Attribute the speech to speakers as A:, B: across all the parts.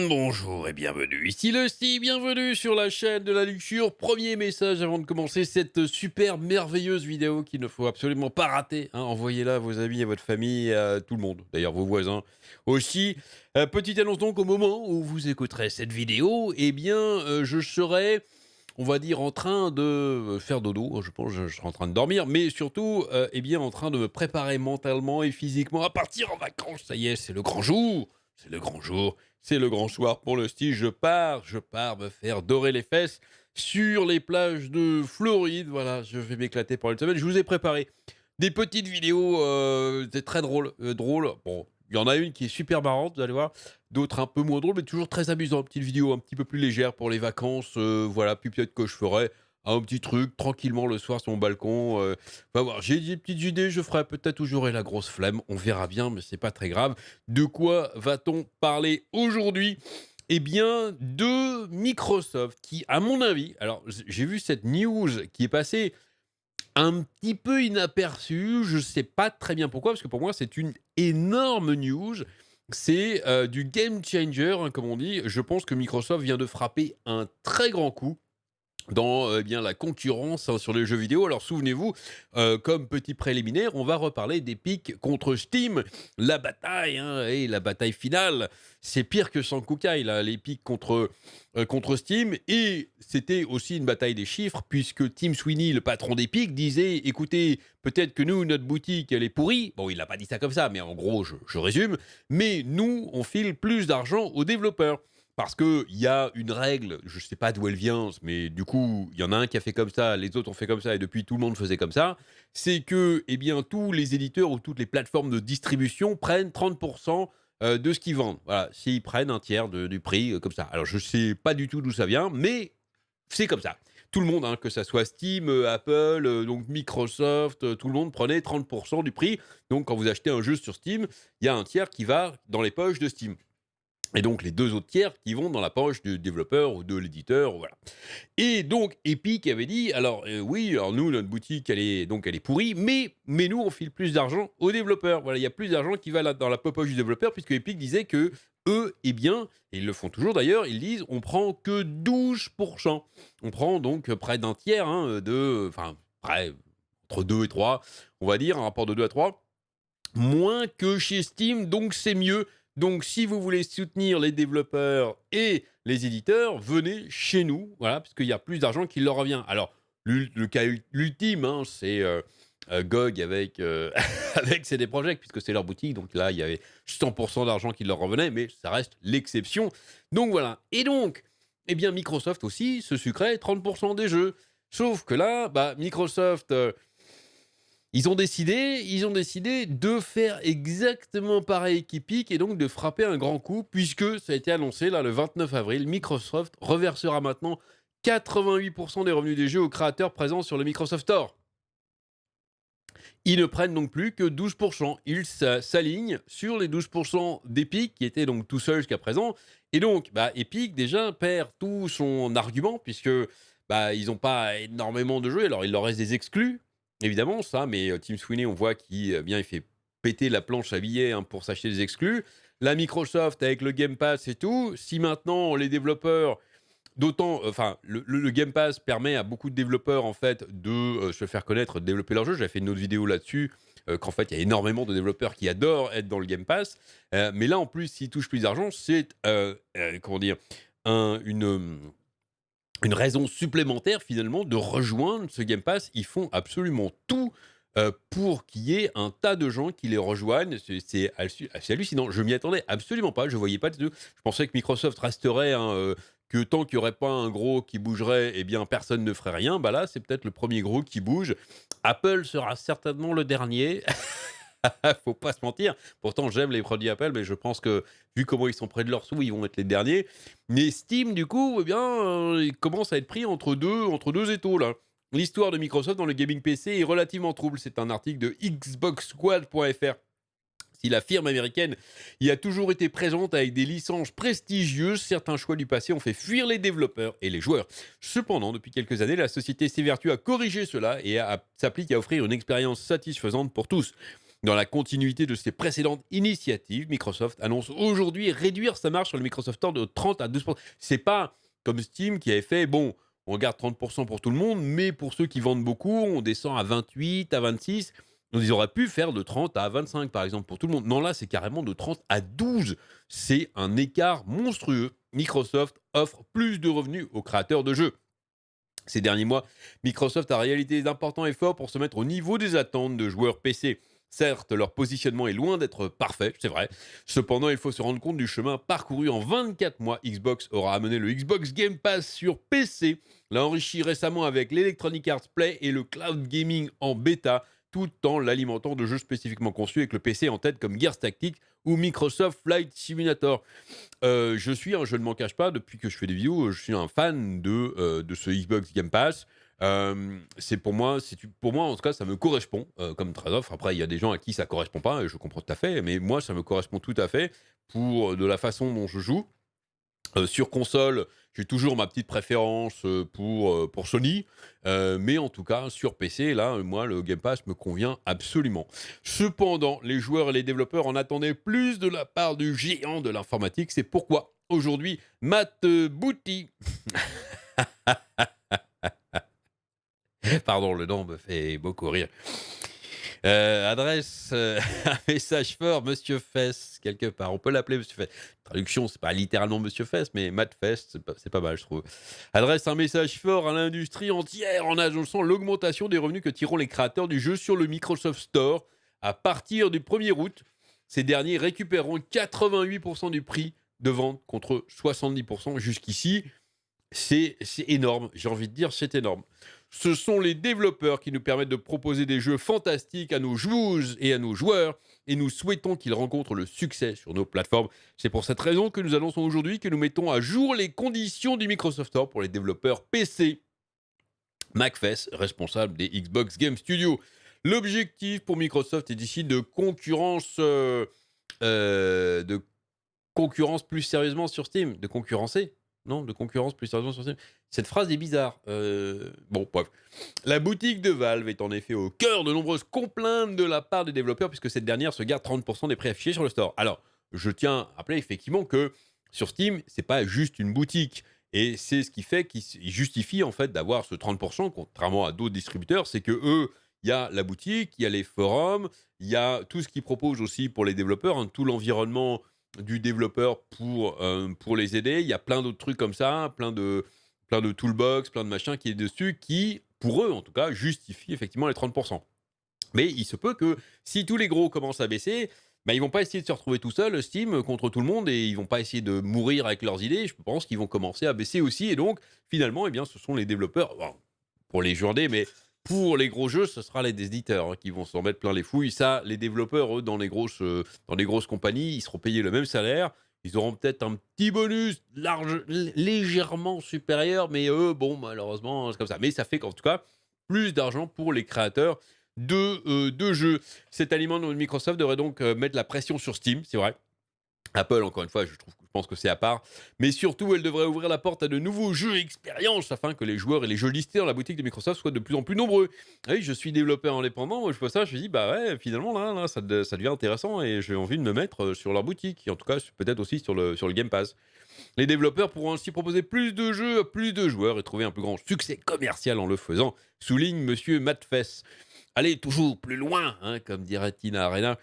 A: Bonjour et bienvenue, ici le Steve, bienvenue sur la chaîne de la luxure. Premier message avant de commencer cette super merveilleuse vidéo qu'il ne faut absolument pas rater, hein. Envoyez-la à vos amis, à votre famille, à tout le monde, d'ailleurs vos voisins aussi. Petite annonce donc, au moment où vous écouterez cette vidéo, eh bien je serai, on va dire, en train de faire dodo. Je pense que je serai en train de dormir, mais surtout, eh bien en train de me préparer mentalement et physiquement à partir en vacances. Ça y est, c'est le grand jour, c'est le grand jour. C'est le grand soir pour le style. Je pars me faire dorer les fesses sur les plages de Floride. Voilà, je vais m'éclater pendant une semaine. Je vous ai préparé des petites vidéos, c'est très drôles. Bon, il y en a une qui est super marrante, vous allez voir. D'autres un peu moins drôles, mais toujours très amusantes. Petite vidéo un petit peu plus légère pour les vacances. Voilà, pupillette que je ferai. Un petit truc tranquillement le soir sur mon balcon. Va voir, j'ai des petites idées. Je ferai peut-être où j'aurai la grosse flemme. On verra bien, mais c'est pas très grave. De quoi va-t-on parler aujourd'hui? Eh bien, de Microsoft qui, à mon avis, alors j'ai vu cette news qui est passée un petit peu inaperçue, je sais pas très bien pourquoi, parce que pour moi c'est une énorme news. C'est du game changer, hein, comme on dit. Je pense que Microsoft vient de frapper un très grand coup dans, eh bien, la concurrence, hein, sur les jeux vidéo. Alors souvenez-vous, comme petit préliminaire, on va reparler d'Epic contre Steam. La bataille, hein, et la bataille finale, c'est pire que sans Kukai, là, l'Epic contre Steam. Et c'était aussi une bataille des chiffres, puisque Tim Sweeney, le patron d'Epic, disait: «Écoutez, peut-être que nous, notre boutique, elle est pourrie». Bon, il n'a pas dit ça comme ça, mais en gros, je résume. «Mais nous, on file plus d'argent aux développeurs». Parce qu'il y a une règle, je ne sais pas d'où elle vient, mais du coup, il y en a un qui a fait comme ça, les autres ont fait comme ça, et depuis tout le monde faisait comme ça. C'est que, eh bien, tous les éditeurs ou toutes les plateformes de distribution prennent 30% de ce qu'ils vendent. Voilà, s'ils prennent un tiers du prix, comme ça. Alors, je ne sais pas du tout d'où ça vient, mais c'est comme ça. Tout le monde, hein, que ça soit Steam, Apple, donc Microsoft, tout le monde prenait 30% du prix. Donc, quand vous achetez un jeu sur Steam, il y a un tiers qui va dans les poches de Steam. Et donc les 2 autres tiers qui vont dans la poche du développeur ou de l'éditeur, voilà. Et donc Epic avait dit: «Alors, oui, alors nous, notre boutique, elle est pourrie, mais nous, on file plus d'argent aux développeurs». Voilà, il y a plus d'argent qui va là dans la poche du développeur, puisque Epic disait que eux, eh bien, et ils le font toujours d'ailleurs, ils disent: «On prend que 12%». On prend donc près d'un tiers, hein, enfin, près, entre 2 et 3, on va dire, un rapport de 2 à 3, moins que chez Steam, donc c'est mieux. Donc si vous voulez soutenir les développeurs et les éditeurs, venez chez nous, voilà, parce qu'il y a plus d'argent qui leur revient. Alors, le cas ultime, hein, c'est GOG avec, avec CD Projekt, puisque c'est leur boutique. Donc là, il y avait 100% d'argent qui leur revenait, mais ça reste l'exception. Donc voilà. Et donc, eh bien, Microsoft aussi se sucrait 30% des jeux. Sauf que là, bah, Microsoft, ils ont décidé de faire exactement pareil qu'Epic, et donc de frapper un grand coup, puisque ça a été annoncé là le 29 avril. Microsoft reversera maintenant 88% des revenus des jeux aux créateurs présents sur le Microsoft Store. Ils ne prennent donc plus que 12%. Ils s'alignent sur les 12% d'Epic, qui étaient donc tout seuls jusqu'à présent. Et donc, bah, Epic déjà perd tout son argument, puisque bah, ils n'ont pas énormément de jeux. Alors, il leur reste des exclus, évidemment, ça, mais Tim Sweeney, on voit qu'il bien, il fait péter la planche à billets, hein, pour s'acheter des exclus. La Microsoft avec le Game Pass et tout. Si maintenant les développeurs, d'autant, enfin, le Game Pass permet à beaucoup de développeurs, en fait, de se faire connaître, de développer leurs jeux. J'avais fait une autre vidéo là-dessus, qu'en fait, il y a énormément de développeurs qui adorent être dans le Game Pass. Mais là, en plus, s'ils touchent plus d'argent, c'est, comment dire, une raison supplémentaire, finalement, de rejoindre ce Game Pass. Ils font absolument tout pour qu'il y ait un tas de gens qui les rejoignent. C'est hallucinant. Je m'y attendais absolument pas. Je voyais pas du tout. Je pensais que Microsoft resterait, hein, que tant qu'il y aurait pas un gros qui bougerait, eh bien personne ne ferait rien. Bah là, c'est peut-être le premier gros qui bouge. Apple sera certainement le dernier. Faut pas se mentir. Pourtant, j'aime les produits Apple, mais je pense que, vu comment ils sont près de leurs sous, ils vont être les derniers. Mais Steam, du coup, eh bien, il commence à être pris entre deux étaux, là. L'histoire de Microsoft dans le gaming PC est relativement trouble. C'est un article de xboxsquad.fr. Si la firme américaine y a toujours été présente avec des licences prestigieuses, certains choix du passé ont fait fuir les développeurs et les joueurs. Cependant, depuis quelques années, la société s'évertue à corriger cela et s'applique à offrir une expérience satisfaisante pour tous. Dans la continuité de ses précédentes initiatives, Microsoft annonce aujourd'hui réduire sa marge sur le Microsoft Store de 30 à 12%. C'est pas comme Steam qui avait fait, bon, on garde 30% pour tout le monde, mais pour ceux qui vendent beaucoup, on descend à 28, à 26. Donc ils auraient pu faire de 30 à 25, par exemple, pour tout le monde. Non, là, c'est carrément de 30 à 12. C'est un écart monstrueux. Microsoft offre plus de revenus aux créateurs de jeux. Ces derniers mois, Microsoft a réalisé d'importants efforts pour se mettre au niveau des attentes de joueurs PC. Certes, leur positionnement est loin d'être parfait, c'est vrai. Cependant, il faut se rendre compte du chemin parcouru en 24 mois. Xbox aura amené le Xbox Game Pass sur PC, l'a enrichi récemment avec l'Electronic Arts Play et le cloud gaming en bêta, tout en l'alimentant de jeux spécifiquement conçus avec le PC en tête comme Gears Tactics ou Microsoft Flight Simulator. Je ne m'en cache pas, depuis que je fais des vidéos, je suis un fan de ce Xbox Game Pass. C'est pour moi, en tout cas, ça me correspond comme trade-off. Après, il y a des gens à qui ça correspond pas, et je comprends tout à fait, mais moi, ça me correspond tout à fait pour de la façon dont je joue. Sur console, j'ai toujours ma petite préférence pour Sony, mais en tout cas, sur PC, là, moi, le Game Pass me convient absolument. Cependant, les joueurs et les développeurs en attendaient plus de la part du géant de l'informatique. C'est pourquoi, aujourd'hui, Matt Booty... Pardon, le nom me fait beaucoup rire. Adresse un message fort, Monsieur Fess, quelque part. On peut l'appeler Monsieur Fess. Traduction, c'est pas littéralement Monsieur Fess, mais Matt Fess, c'est pas mal, je trouve. Adresse un message fort à l'industrie entière en annonçant l'augmentation des revenus que tireront les créateurs du jeu sur le Microsoft Store. À partir du 1er août, ces derniers récupéreront 88% du prix de vente contre 70% jusqu'ici. C'est énorme, j'ai envie de dire, c'est énorme. Ce sont les développeurs qui nous permettent de proposer des jeux fantastiques à nos joueuses et à nos joueurs, et nous souhaitons qu'ils rencontrent le succès sur nos plateformes. C'est pour cette raison que nous annonçons aujourd'hui que nous mettons à jour les conditions du Microsoft Store pour les développeurs PC. McFess, responsable des Xbox Game Studios. L'objectif pour Microsoft est d'ici de concurrence plus sérieusement sur Steam, de concurrencer. Non, de concurrence plus sérieusement sur Steam. Cette phrase est bizarre. Bon, bref. La boutique de Valve est en effet au cœur de nombreuses complaintes de la part des développeurs, puisque cette dernière se garde 30% des prix affichés sur le store. Alors, je tiens à rappeler effectivement que sur Steam, c'est pas juste une boutique. Et c'est ce qui fait qu'ils justifient en fait d'avoir ce 30%, contrairement à d'autres distributeurs, c'est que eux, il y a la boutique, il y a les forums, il y a tout ce qu'ils proposent aussi pour les développeurs, hein, tout l'environnement du développeur pour les aider. Il y a plein d'autres trucs comme ça, plein de toolbox, plein de machins qui est dessus, qui, pour eux en tout cas, justifient effectivement les 30%. Mais il se peut que si tous les gros commencent à baisser, bah, ils vont pas essayer de se retrouver tout seuls, Steam, contre tout le monde, et ils vont pas essayer de mourir avec leurs idées. Je pense qu'ils vont commencer à baisser aussi. Et donc, finalement, eh bien, ce sont les développeurs, bon, pour les journées, mais pour les gros jeux, ce sera les éditeurs hein, qui vont s'en mettre plein les fouilles. Ça, les développeurs, eux, dans les grosses compagnies, ils seront payés le même salaire. Ils auront peut-être un petit bonus légèrement supérieur, mais eux, bon, malheureusement, c'est comme ça. Mais ça fait qu'en tout cas, plus d'argent pour les créateurs de jeux. Cet aliment de Microsoft devrait donc mettre la pression sur Steam, c'est vrai. Apple, encore une fois, je pense que c'est à part. Mais surtout, elle devrait ouvrir la porte à de nouveaux jeux et expériences afin que les joueurs et les jeux listés dans la boutique de Microsoft soient de plus en plus nombreux. Ah oui, je suis développeur indépendant, moi je vois ça, je me dis, bah ouais, finalement, là ça devient intéressant et j'ai envie de me mettre sur leur boutique. Et en tout cas, peut-être aussi sur le Game Pass. Les développeurs pourront ainsi proposer plus de jeux à plus de joueurs et trouver un plus grand succès commercial en le faisant, souligne Monsieur Matt Fess. Allez toujours plus loin, hein, comme dirait Tina Arena.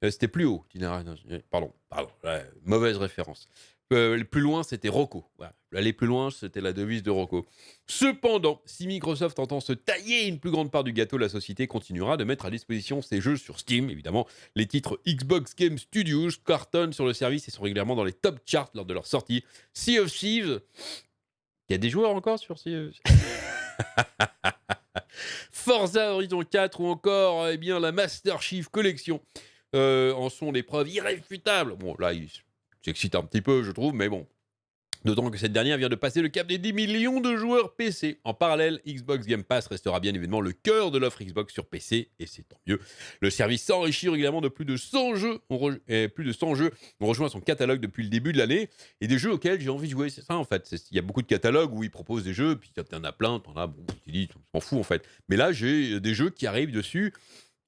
A: C'était plus haut, Tina Arena. Pardon, ouais, mauvaise référence. Plus loin, c'était Rocco. Voilà. Aller plus loin, c'était la devise de Rocco. Cependant, si Microsoft entend se tailler une plus grande part du gâteau, la société continuera de mettre à disposition ses jeux sur Steam. Évidemment, les titres Xbox Game Studios cartonnent sur le service et sont régulièrement dans les top charts lors de leur sortie. Sea of Thieves. Il y a des joueurs encore sur Sea of Thieves. Forza Horizon 4 ou encore eh bien, la Master Chief Collection en sont des preuves irréfutables. Bon, là, il s'excite un petit peu, je trouve, mais bon. D'autant que cette dernière vient de passer le cap des 10 millions de joueurs PC. En parallèle, Xbox Game Pass restera bien évidemment le cœur de l'offre Xbox sur PC, et c'est tant mieux. Le service s'enrichit régulièrement de plus de 100 jeux. Plus de 100 jeux ont rejoint son catalogue depuis le début de l'année, et des jeux auxquels j'ai envie de jouer. C'est ça, en fait. Il y a beaucoup de catalogues où ils proposent des jeux, puis t'en as plein, t'en as, bon, tu te dis, tu t'en fous, en fait. Mais là, j'ai des jeux qui arrivent dessus,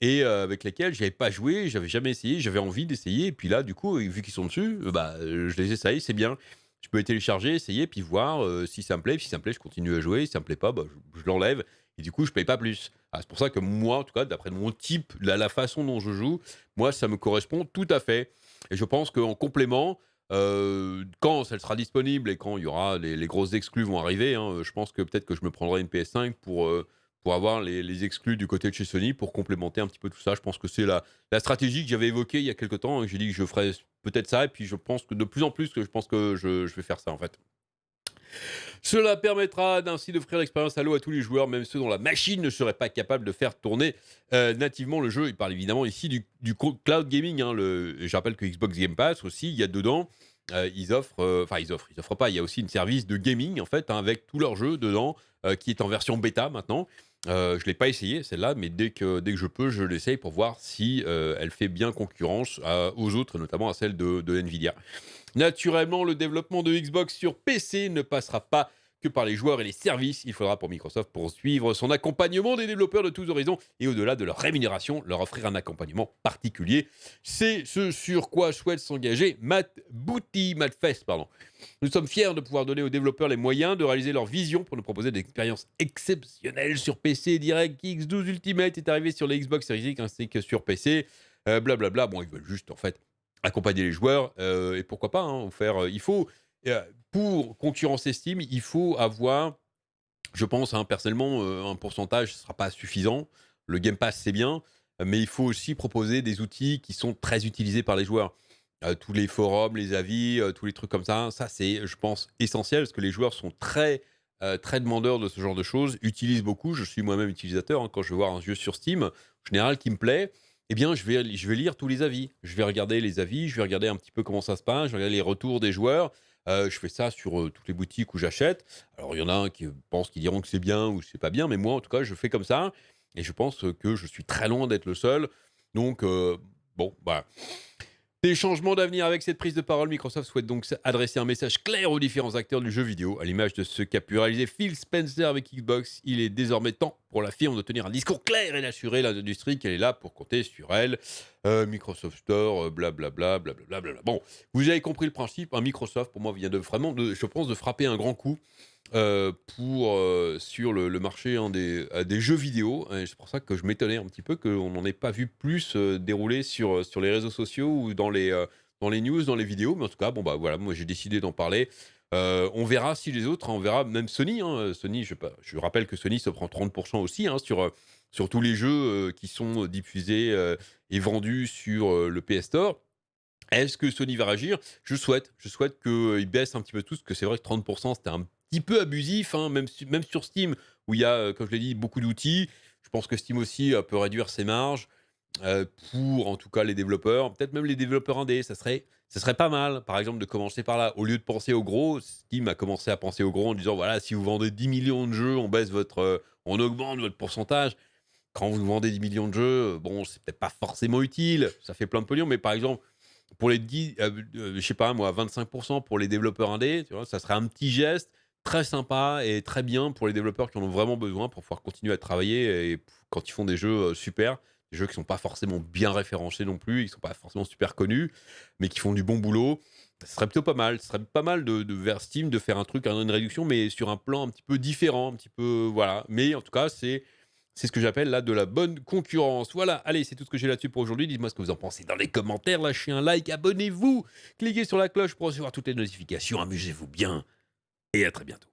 A: et avec lesquels j'avais pas joué, j'avais jamais essayé, j'avais envie d'essayer et puis là, du coup, vu qu'ils sont dessus, je les essaye, c'est bien. Je peux les télécharger, essayer, puis voir, si ça me plaît. Si ça me plaît, je continue à jouer. Si ça me plaît pas, je l'enlève et du coup, je paye pas plus. Ah, c'est pour ça que moi, en tout cas, d'après mon type, la façon dont je joue, moi, ça me correspond tout à fait et je pense qu'en complément, quand elle sera disponible et quand il y aura les grosses exclus vont arriver, hein, je pense que peut-être que je me prendrai une PS5 pour avoir les exclus du côté de chez Sony pour complémenter un petit peu tout ça. Je pense que c'est la stratégie que j'avais évoquée il y a quelque temps, hein. J'ai dit que je ferais peut-être ça et puis je pense que de plus en plus que je pense que je vais faire ça, en fait. Cela permettra ainsi d'offrir l'expérience Halo à tous les joueurs, même ceux dont la machine ne serait pas capable de faire tourner nativement le jeu. Il parle évidemment ici du cloud gaming, hein. Je rappelle que Xbox Game Pass aussi, il y a dedans, ils offrent pas, il y a aussi une service de gaming en fait, hein, avec tous leurs jeux dedans, qui est en version bêta maintenant. Je l'ai pas essayé celle-là, mais dès que je peux, je l'essaye pour voir si elle fait bien concurrence aux autres, notamment à celle de Nvidia. Naturellement, le développement de Xbox sur PC ne passera pas que par les joueurs et les services. Il faudra pour Microsoft poursuivre son accompagnement des développeurs de tous horizons et au-delà de leur rémunération, leur offrir un accompagnement particulier. C'est ce sur quoi souhaite s'engager Matt Fest. Pardon. Nous sommes fiers de pouvoir donner aux développeurs les moyens de réaliser leur vision pour nous proposer des expériences exceptionnelles sur PC. DirectX 12 Ultimate est arrivé sur les Xbox Series X ainsi que sur PC. Blablabla. Bon, ils veulent juste en fait accompagner les joueurs et pourquoi pas, hein, faire, il faut, pour concurrencer Steam, il faut avoir, je pense, hein, personnellement, un pourcentage, ce ne sera pas suffisant. Le Game Pass, c'est bien, mais il faut aussi proposer des outils qui sont très utilisés par les joueurs. Tous les forums, les avis, tous les trucs comme ça c'est, je pense, essentiel parce que les joueurs sont très demandeurs de ce genre de choses, utilisent beaucoup. Je suis moi-même utilisateur, hein, quand je vais voir un jeu sur Steam, en général, qui me plaît, eh bien, je vais lire tous les avis. Je vais regarder les avis, je vais regarder un petit peu comment ça se passe, je vais regarder les retours des joueurs. Je fais ça sur toutes les boutiques où j'achète. Alors, il y en a qui pensent qu'ils diront que c'est bien ou c'est pas bien, mais moi, en tout cas, je fais comme ça. Et je pense que je suis très loin d'être le seul. Donc, bon, voilà. Des changements d'avenir avec cette prise de parole, Microsoft souhaite donc adresser un message clair aux différents acteurs du jeu vidéo. À l'image de ce qu'a pu réaliser Phil Spencer avec Xbox, il est désormais temps pour la firme de tenir un discours clair et d'assurer l'industrie qu'elle est là pour compter sur elle. Microsoft Store, blablabla, blablabla. Bon, vous avez compris le principe, hein. Microsoft, pour moi, vient de vraiment, je pense, de frapper un grand coup sur le marché, hein, des jeux vidéo. Et c'est pour ça que je m'étonnais un petit peu qu'on n'en ait pas vu plus dérouler sur les réseaux sociaux ou dans les news, dans les vidéos. Mais en tout cas, bon, bah voilà, moi j'ai décidé d'en parler. On verra si les autres, hein, on verra même Sony. Hein, Sony, je rappelle que Sony se prend 30% aussi, hein, sur tous les jeux qui sont diffusés et vendus sur le PS Store. Est-ce que Sony va réagir? Je souhaite qu'ils baissent un petit peu tous, parce que c'est vrai que 30 c'était un petit peu abusif, hein, même sur Steam, où il y a, comme je l'ai dit, beaucoup d'outils. Je pense que Steam aussi, peut réduire ses marges, pour, en tout cas, les développeurs. Peut-être même les développeurs indés, ça serait pas mal, par exemple, de commencer par là. Au lieu de penser aux gros, Steam a commencé à penser aux gros en disant: «Voilà, si vous vendez 10 millions de jeux, on augmente votre pourcentage». Quand vous vendez 10 millions de jeux, bon, c'est peut-être pas forcément utile, ça fait plein de pognon, mais par exemple, pour les 10, je sais pas moi, 25 pour les développeurs indés, tu vois? Ça serait un petit geste très sympa et très bien pour les développeurs qui en ont vraiment besoin pour pouvoir continuer à travailler et quand ils font des jeux, super, des jeux qui sont pas forcément bien référencés non plus, ils sont pas forcément super connus, mais qui font du bon boulot. Ce serait plutôt pas mal. Ce serait pas mal de vers Steam de faire un truc, une réduction, mais sur un plan un petit peu différent, un petit peu voilà. Mais en tout cas, c'est ce que j'appelle là de la bonne concurrence. Voilà, allez, c'est tout ce que j'ai là-dessus pour aujourd'hui. Dites-moi ce que vous en pensez dans les commentaires. Lâchez un like, abonnez-vous, cliquez sur la cloche pour recevoir toutes les notifications. Amusez-vous bien et à très bientôt.